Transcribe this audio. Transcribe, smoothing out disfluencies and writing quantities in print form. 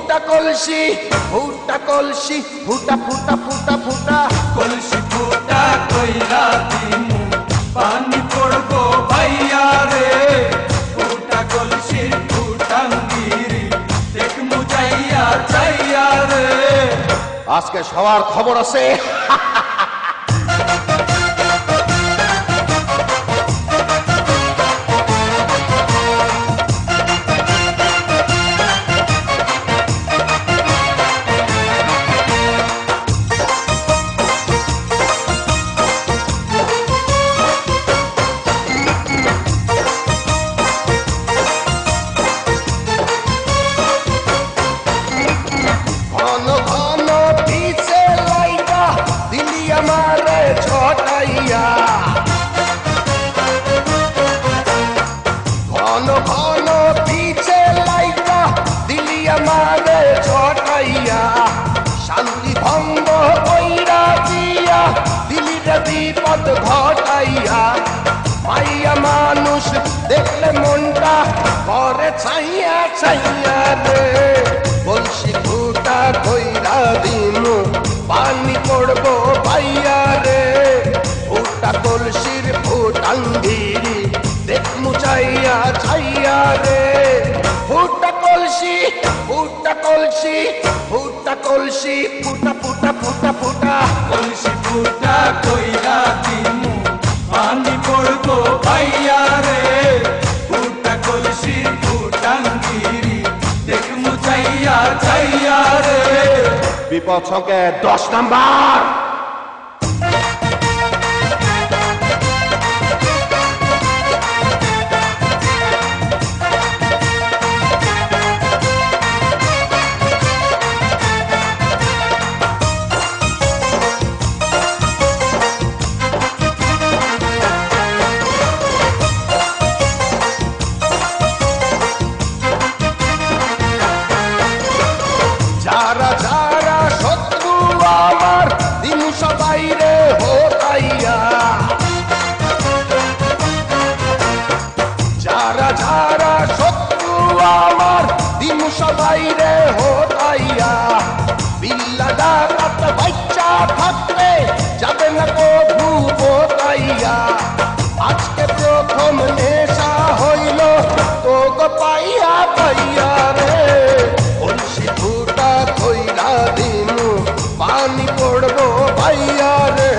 কলসি ফুটা কলসি ফুটা ফুটা ফুটা ফুটা কলসি ফুটা কইরা দিমু পানি পড়বো ভাইয়া রে ফুটা কলসি ফুটাঙ্গিরি দেখমু যাইয়া যাইয়া রে আজকে সবার খবর আছে हमारे छोटैया घन घन पीछे लाइका दिली हमारे छोटैया शांति भंग कइरा दिया दिली रे विपद घटाइया माइया मानुष देखले मनटा करे छाइया छाइया रे कलसी फुटा कइरा दिमु पानी पड़बो भाइया रे फुटा कलसिर फुटांगिरी देखमु चाइया चाइया रे फुटा कलसी फुटा कलसी फुटा कलसी फुटा फुटा फुटा फुटा कलसी फुटा कइरा दिमु पानी पड़बो भाइया रे फुटा कलसी फुटांगिरी देखमु चाइया चाइया रे विपद संख्या 10 नंबर जारा जारा शत्रु आमार दिन सबाई रे होताइया जारा जारा शत्रु आमार दिन सबाई रे होताइया बिल्ला डाकात बच्चा थाकले जाबे ना को भूपोताइया आज के प्रथम नेशा हইলো तो गो पाइया पाइया रे कलसी फुटा कइरा दिमु पानी पड़बो भाइया रे